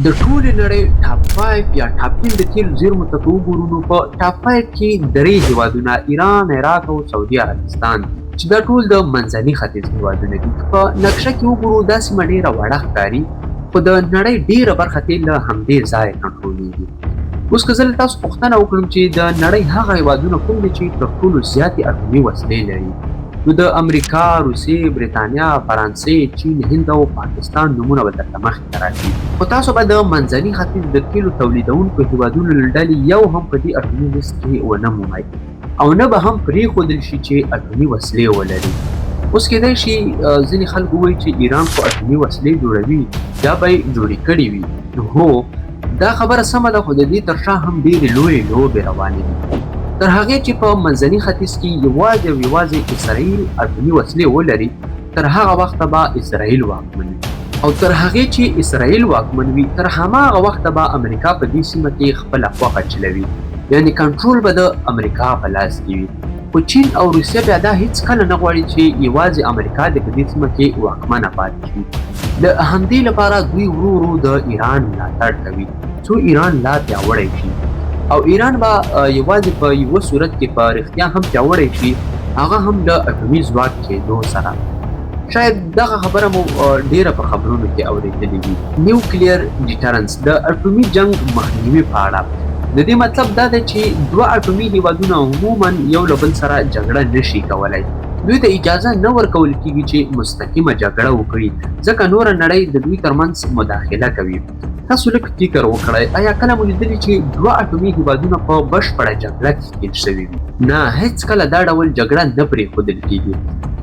د ټولې نړۍ ټاپ 5 یا ټاپ 10 د تیل زیرمو ته وګورو نو په ټاپ 5 کې درې هیوادونه ایران، عراق او سعودي عربستان چې دا ټول د منځني ختیځ هیوادونه دي. په نقشه کې وګورو دا سیمه ډېره وړه ښکاري خو د نړۍ ډېره برخه تیل له همدې ځایه کنټرولېږي. اوس که زه له تاسو پوښتنه وکړم چې د نړۍ هغه هیوادونه کوم دي چې تر ټولو زیاتې اټومي وسلې لري، نو د امریکا، روسیې، بریتانیا، فرانسې، چین، هند او پاکستان نومونه به درته مخکې ته راځي. خو تاسو به د منځني ختیځ د تیلو تولیدونکو هیوادونو له ډلې یو هم په دې اټومي لیست کې ونه مومئ او نه به هم پرېښودل شي چې اټومي وسلې ولري. اوس کېدای شي ځینې خلک ووایي چې ایران خو اټومي وسلې جوړوي یا به یې جوړې کړې وي. نو هو دا خبره سمه ده خو د دې تر شا هم ډېرې لویې لوبې روانې دي. تر هغې چې په منځني ختیځ کې یوازې او یوازې اسراییل اټومي وسلې ولري، تر هغه وخته به اسراییل واکمن وي، او تر هغې چې اسراییل واکمن وي تر هماغه وخته به امریکا په دې سیمه کې خپله خوښه چلوي، یعنې کنټرول به د امریکا په لاس کې وي. خو چین او روسیه بیا دا هیڅ کله نه غواړي چې یوازې امریکا د په دې سیمه کې واکمنه پاتې شي. د همدې لپاره دوی ورو ورو د ایران ملاتړ کوي څو ایران لا پیاوړی شي، او ایران به یوازې په یوه صورت کې په رښتیا هم پیاوړی شي، هغه هم د اټومي ځواک کېدو سره. شاید دغه خبره مو ډیره په خبرونو کې اورېدلې وي. نیوکلیر ډیټرنس د اټومي جنگ مخنیوي په اړه د دې مطلب دا دی چې دوه اټومي هیوادونه عموما یو له بل سره جګړه نشي کولی. دوی ته اجازه نه ورکول کیږي چې مستقیمه جګړه وکړي ځکه نوره نړۍ د دوی ترمنځ مداخله کوي. تاسو لږ فکر وکړئ، آیا کله مو لیدلي چې دوه اټومي هیوادونه په بشپړه جګړه کې ښکېل شوي وي؟ نه، هیڅ کله دا ډول جګړه نه پرېښودل کېږي.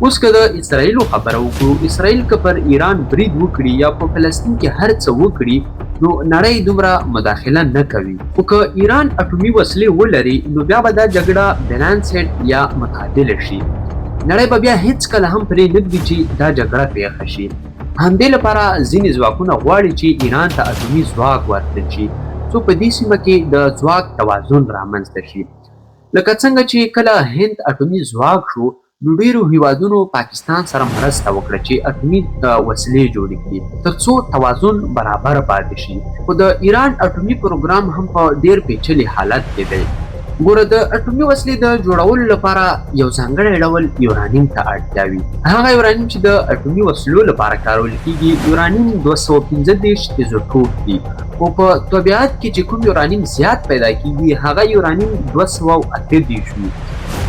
اوس که د اسراییلو خبره وکړو، اسراییل که پر ایران برید وکړي یا په فلسطین کې هر څه وکړي نو نړۍ دومره مداخله نه کوي. خو که ایران اټومي وسلې ولري نو بیا به دا جګړه بیلانسډ یا متعادله شي. نړۍ به بیا هیڅ کله هم پرې نه ږدي چې دا جګړه پیښه شي. همدې لپاره ځینې ځواکونه غواړي چې ایران ته اټومي ځواک ورکړل شي څو په دې سیمه کې د ځواک توازن رامنځته شي. لکه څنګه چې کله هند اټومي ځواک شو نو ډېرو هیوادونو پاکستان سره مرسته وکړه چې اټومي وسلې جوړې کړي تر څو توازن برابر پاتې شي. خو د ایران اټومي پروګرام هم په ډېر پیچلي حالت کې دی. ګوره، د اټومي وسلې د جوړولو لپاره یو ځانګړی ډول یورانیم ته اړتیا وي. هغه یورانیم چې د اټومي وسلو لپاره کارول کیږي یورانیم 215 ایزوټوپ دي، خو په طبیعت کې چې کوم یورانیم زیات پیدا کیږي هغه یورانیم 238 وي.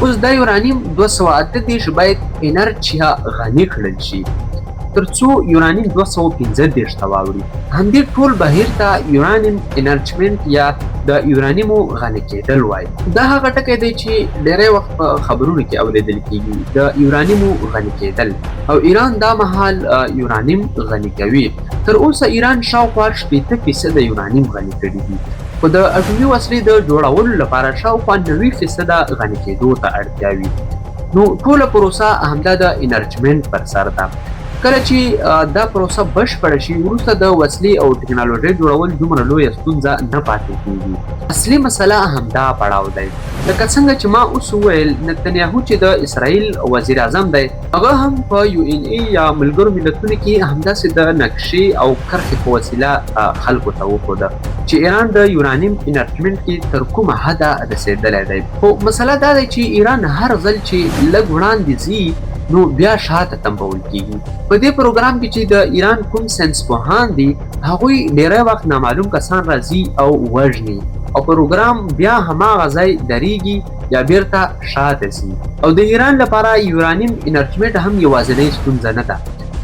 اوس دا یورانیم 238 باید انرچیا غني کړل شي تر څو یورانیم 215 ته واوړي. همدې ټول بهیر ته یورانیم انرچمنت یا د یورانیمو غني کېدل وایي. دا هغه ټکی دی چې ډېری وخت په خبرونو کې اورېدل کېږي، د یورانیمو غني کېدل، او ایران دا مهال یورانیم غني کوي. تر اوسه ایران شاوخوا 80% یورانیم غني کړي دي، خو د اټومي وسلې د جوړولو لپاره شاوخوا 90% غني کېدو ته اړتیا وي. نو ټوله پروسه همدا د انرچمنت پر سر ده. کله چې دا پروسه بشپړه شي وروسته د وسلې او ټکنالوژۍ جوړول دومره لویه ستونزه نه پاتې کېږي. اصلي مسله همدا پړاو دی. لکه څنګه چې ما اوس وویل، نتنیاهو چې د اسراییل وزیر اعظم دی هغه هم په یو ان ای یا ملګرو ملتونو کې همداسې د نقشې او کرښې په وسیله خلکو ته وښوده چې ایران د یورانیم انرچمنت کې تر کومه حده رسېدلی دی. خو مسله دا دی چې ایران هر ځل چې لږ وړاندې ځي نو بیا شاته تمبول کیږي. په دې پروګرام کې چې د ایران کوم ساینسپوهان دي هغوی ډېری وخت نامعلوم کسان راځي او وژني، او پروګرام بیا هماغه ځای درېږي یا بیرته شاته ځي. او د ایران لپاره یورانیم انرچمنت هم یوازینۍ ستونزه نه ده،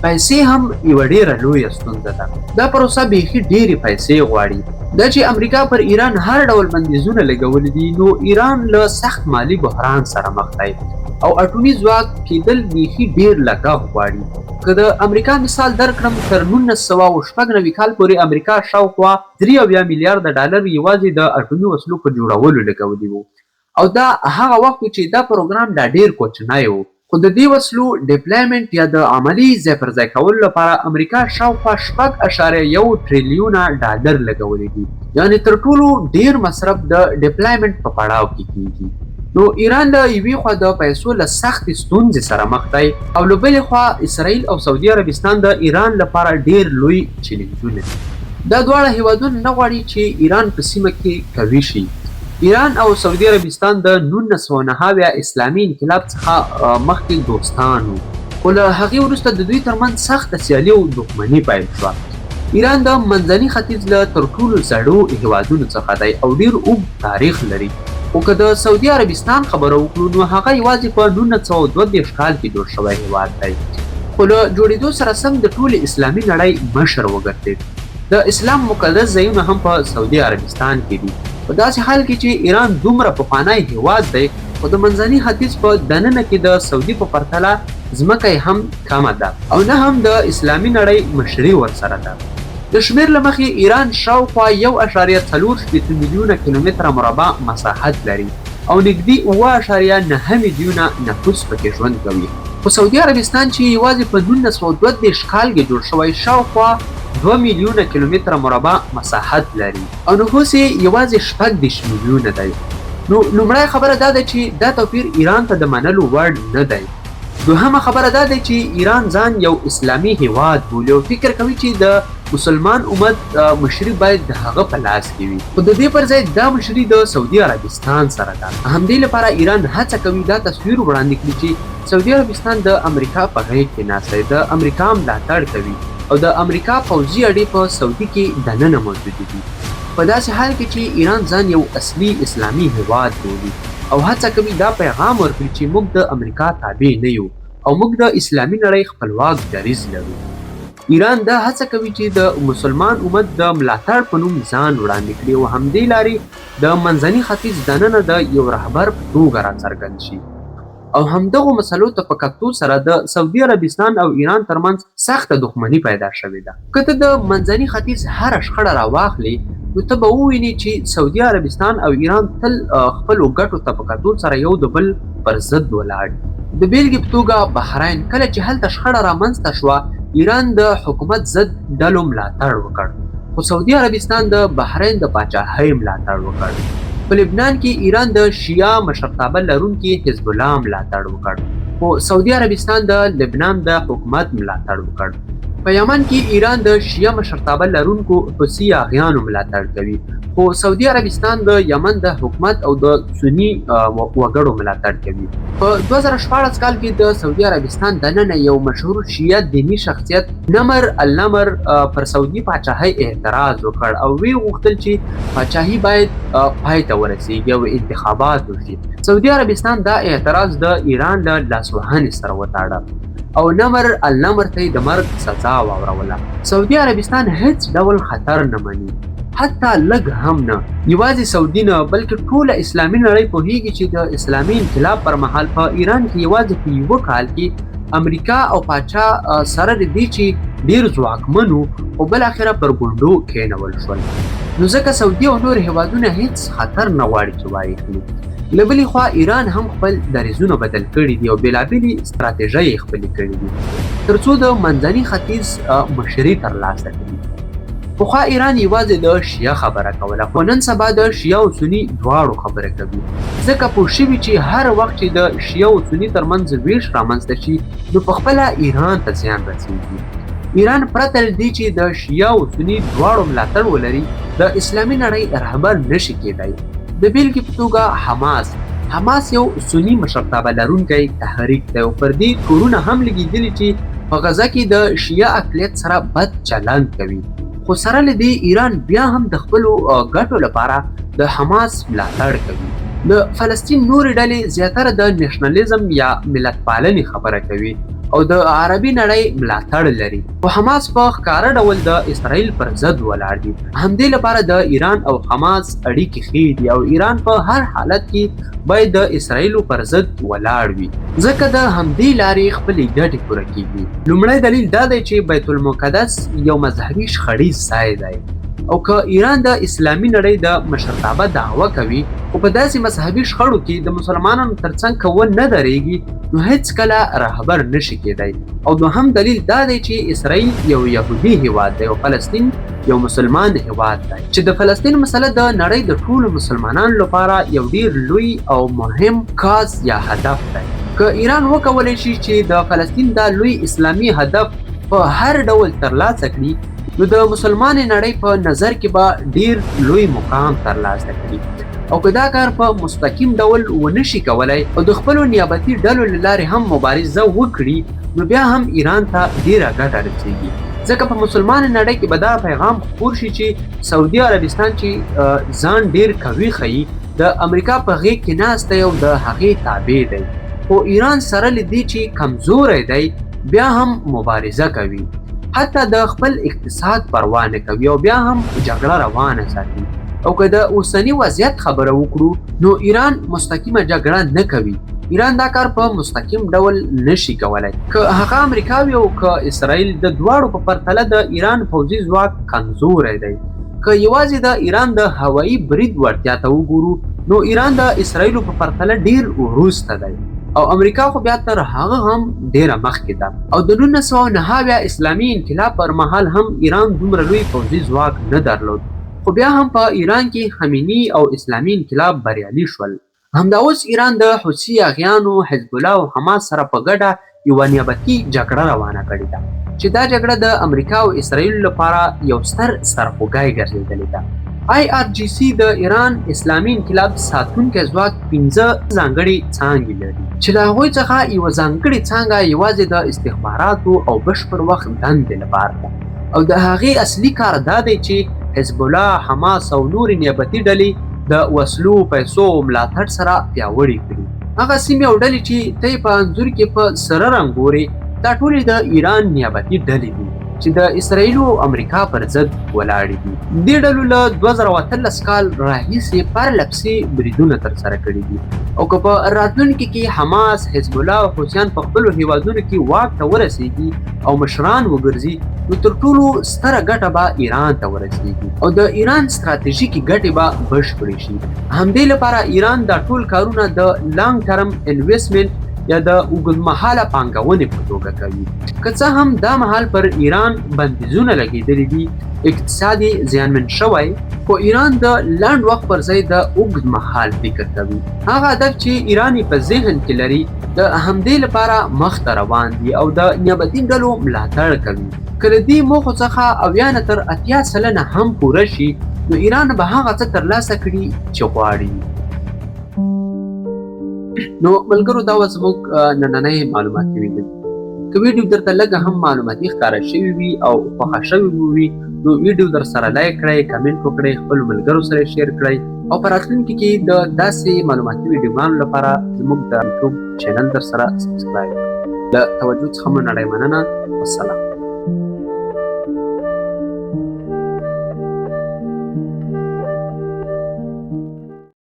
پیسې هم یوه ډېره لویه ستونزه ده. دا پروسه بیخي ډېرې پیسې غواړي. دا چې امریکا پر ایران هر ډول بندیزونه لګولي دي نو ایران له سخت مالي بحران سره مخ دی، او اټومي ځواک کېدل بیخي ډېر لګښت غواړي. که د امریکا مثال درکړم، تر 1996 کال پورې امریکا شاوخوا 3 میلیارډ ډالر یوازې د اټومي وسلو په جوړولو لګولي وو، او دا هغه وخت چې دا پروګرام لا ډېر کوچنی و. خو د دې وسلو ډیپلایمنټ یا د عملي ځای پر ځای کولو لپاره امریکا شاوخوا 4.1 ټریلیونه ډالر لګولي دي، یعنې تر ټولو ډېر مصرف د ډیپلایمنټ په پړاو کې کیږي. نو ایران له یوې خوا د پیسو له سختې ستونزې سره مخ دی، او له بلې خوا اسراییل او سعودي عربستان د ایران لپاره ډېر لوی چیلنجونه دي. دا دواړه هیوادونه نه غواړي چې ایران په سیمه کې قوي شي. ایران او سعودي عربستان د 1909 اسلامي انقلاب څخه مخکې دوستان وو، خو له هغې وروسته د دوی ترمنځ سخته سیالي او دښمني پیل شوه. ایران د منځني ختیځ له تر ټولو زړو هیوادونو څخه دی او ډېر اوږد تاریخ لري. خو که د سعودي عربستان خبره وکړو نو هغه یوازې په 1932 کال کې جوړ شوی هیواد دی، خو له جوړېدو سره سم د ټولې اسلامي نړۍ مشر وګرځېد. د اسلام مقدس ځایونه هم په سعودي عربستان کې دي. په داسې حال کې چې ایران دومره پخوانی هیواد دی، خو د منځني ختیځ په دننه کې د سعودي په پرتله ځمکه یې هم کمه ده او نه هم د اسلامي نړۍ مشري ورسره ده. د شمېر له مخې ایران شاوخوا 1.4 میلیونه کیلومتره مربع مساحت لري او نږدې 7.9 میلیونه نفوس پکې ژوند کوي. خو سعودي عربستان چې یوازې په 1932 کال کې جوړ شوی شاوخوا 2 میلیونه کیلومتره مربع مساحت لري او نفوس یې یوازې 14 میلیونه دی. نو لومړی خبره دا ده چې دا توپیر ایران ته د منلو وړ نه دی. دوهمه خبره دا ده چې ایران ځان یو اسلامي هیواد بولي او فکر کوي چې د مسلمان امت مشري باید د هغه په لاس کې وي، خو د دې پر ځای دا مشري د سعودي عربستان سره ده. همدې لپاره ایران هڅه کوي دا تصویر وړاندې کړي چې سعودي عربستان د امریکا په غېږ کې ناستی، د امریکا ملاتړ کوي او د امریکا پوځي اډې په سعودي کې دننه موجودې دي. په داسې حال کې چې ایران ځان یو اصلي اسلامي هیواد بولي او هڅه کوي دا پیغام ورکړي چې موږ د امریکا تابع نه یو او موږ د اسلامي نړۍ خپلواک دریځ لرو. ایران دا هڅه کوي چې د مسلمان امت د ملاتړ په نوم ځان وړاندې کړي او همدې لارې د منځني ختیځ دننه د یو رهبر په توګه راڅرګند شي. او همدغو مسلو ته په کتو سره د سعودي عربستان او ایران ترمنځ سخته دښمني پیدا شوې ده. که ته د منځني ختیځ هره شخړه راواخلې نو ته به ووینې چې سعودي عربستان او ایران تل خپلو ګټو ته په کتو سره یو د بل پر ضد ولاړ دي. د بیلګې په توګه بحرین کله چې هلته شخړه رامنځته شوه ایران د حکومت ضد ډلو ملاتړ وکړ، خو سعودي عربستان د بحرین د پاچاهۍ ملاتړ وکړ. په لبنان کې ایران د شیعه مشرتابه لرونکي حزب الله ملاتړ وکړ، خو سعودي عربستان د لبنان د حکومت ملاتړ وکړ. په یمن کې ایران د شیعه مشرتابه لرونکو حوثي اغیانو ملاتړ کوي، خو سعودي عربستان د یمن د حکومت او د سني وګړو ملاتړ کوي. په 2014 کال کې د سعودي عربستان دننه یو مشهور شیعه دینی شخصیت نمر النمر پر سعودي پاچاهۍ اعتراض وکړ او وی غوښتل چې پاچاهۍ باید پای ته ورسیږي او انتخابات وشي. سعودي عربستان دا اعتراض د ایران له لاسوهنې سره وتاړه او نمر النمر ته د مرګ سزا واوروله. سعودي عربستان هیڅ ډول خطر نه مني، حتی لږ هم نه. یوازې سعودي نه بلکې ټوله اسلامي نړۍ پوهیږي چې د اسلامي انقلاب پر مهال په ایران کې یوازې په یوه کال کې امریکا او پاچا سره د دې چې ډیر ځواکمن وو او بالاخره پر ګونډو کېنول شول. نو ځکه سعودي او نور هیوادونه هیڅ خطر نه غواړي چې وایي کړي. له بلې خوا ایران هم خپل دریځونه بدل کړي دي او بېلابېلې ستراتیژۍ یې خپلې کړي دي تر څو د منځني ختیځ مشري ترلاسه کړي. پخوا ایران یوازې د شیعه خبره کوله، خو نن سبا د شیعه او سني دواړو خبره کوي، ځکه پوه شوي چې هر وخت چې د شیعه او سني ترمنځ ویش رامنځته شي نو پخپله ایران ته زیان رسېږي. ایران پرته له دې چې د شیعه او سني دواړو ملاتړ ولري د اسلامي نړۍ رهبر نشي کېدی. د بیلګې په توګه حماس یو سني مشرتابه لرونکی تحریک دی او پر دې کورونه هم لګېدلي چې په غزه کې د شیعه اقلیت سره بد چلند کوي، خو سره له دې ایران بیا هم د خپلو ګټو لپاره د حماس ملاتړ کوي. د فلسطین نورې ډلې زیاتره د نېشنلیزم یا ملت پالنې خبره کوي او د عربي نړۍ ملاتړ لري، خو حماس په ښکاره ډول د اسراییل پر ضد ولاړ دي. همدې لپاره د ایران او حماس اړیکې ښې دي او ایران په هر حالت کې باید د اسراییلو پر ضد ولاړ وي، ځکه د همدې لارې خپلې ګټې پوره کېږي. لومړی دلیل دا دی چې بیت المقدس یو مذهبي شخړیز ځای دی او که ایران د اسلامي نړۍ د مشرتابه دعوه کوي خو په داسې مذهبي شخړو کې د مسلمانانو ترڅنګ که ونه درېږي نو هیڅکله رهبر نشي کېدی. او دوهم دلیل دا دی چې اسراییل یو یهودي هیواد دی او فلسطین یو مسلمان هیواد دی چې د فلسطین مسله د نړۍ د ټولو مسلمانانو لپاره یو ډیر لوی او مهم کاز یا هدف دی. که ایران وکولی شي چې د فلسطین دا لوی اسلامي هدف په هر ډول ترلاسه کړي نو د مسلمان نړۍ په نظر کې به ډیر لوی مقام ترلاسه کړي او که دا کار په مستقیم ډول ونشي کولای او د خپلو نیابتي ډلو له لارې هم مبارزه وکړي نو بیا هم ایران ته ډیره ګټه رسیږي ځکه په مسلمان نړۍ کې به دا پیغام خپور شي چې سعودي عربستان چې ځان ډیر قوي ښیي د امریکا په غېږ کې ناست دی او د هغې تابع دی خو ایران سره له دې چې کمزوری دی بیا هم مبارزه کوي حتی د خپل اقتصاد پروا نه کوي او بیا هم جګړه روانه ساتي او که د اوسني وضعیت خبره وکړو نو ایران مستقیمه جګړه نه کوي ایران دا کار په مستقیم ډول نشي کولای که هغه امریکا وي او که اسراییل د دواړو په پرتله د ایران پوځي ځواک کمزوری دی که یوازې د ایران د هوایي برید وړتیا ته وګورو نو ایران د اسراییلو په پرتله ډیر وروسته دی او امریکا خو بیا تر هغه هم ډیره مخکې ده او د 1909 اسلامي انقلاب پر مهال هم ایران دومره لوی پوځي ځواک نه درلود خو بیا هم په ایران کې خمیني او اسلامي انقلاب بریالي شول همدا اوس ایران د حوثي اغیانو حزب الله او حماس سره په ګډه یوه نیابتي جګړه روانه کړې ده چې دا جګړه د امریکا او اسراییل لپاره یو ستر سرخوږی ګرځېدلې ده IRGC د ایران اسلامي انقلاب ساتونکی ځواک 15 ځانګړي څانګې لري چې له هغوی څخه یوه ځانګړې څانګه یوازې د استخباراتو او بشپړ وخت دندې لپاره ده او د هغې اصلي کار دا دی چې حزب الله حماس او نورې نیابتي ډلې د وسلو پیسو او ملاتړ سره پیاوړي کړي هغه سیمې او ډلې چې ته یې په انځور کې په سره رنګ ګورې دا ټولې د ایران نیابتي ډلې دي چې د اسراییل او امریکا پر ضد ولاړې دي دې ډلو له 2013 کال راهیسې پرلپسې بریدونه ترسره کړي دي او که په راتلونکي کې حماس حزب الله او حوثیان په خپلو هیوادونو کې واک ته ورسیږي او مشران وګرځي نو تر ټولو ستره ګټه به ایران ته ورسیږي او د ایران ستراتیژیکي ګټې به بشپړې شي همدې لپاره ایران دا ټول کارونه د لانګ ټرم انویسټمنټ یا د اوږدمهاله پانګونې په توګه کوي که څه هم دا مهال پر ایران بندیزونه لګېدلي دي اقتصاد یې زیانمن شوی خو ایران د لنډ وخت پر ځای د اوږد مهال فکر کوي هغه هدف چې ایران یې په ذهن کې لري د همدې لپاره مخته روان دي او د نیابتي ډلو ملاتړ کوي که له دې موخو څخه 80 نه تر 80 سلنه هم پوره شي نو ایران به هغه څه ترلاسه کړي چې غواړي نو ملګرو دا زموږ نننۍ معلوماتي ویډیو که ویډیو درته لږه هم معلوماتي ښکاره شوي وي او خوښه شوي وي نو ویډیو در سره لایک کړئ کمنټ وکړئ خپلو ملګرو سره شیر کړئ او په راتلونکي کې د داسې معلوماتي ویډیوګانو لپاره زموږ د یوټیوب چینل در سره سبسکرایب کړئ له توجه څخه مو نړۍ مننه والسلام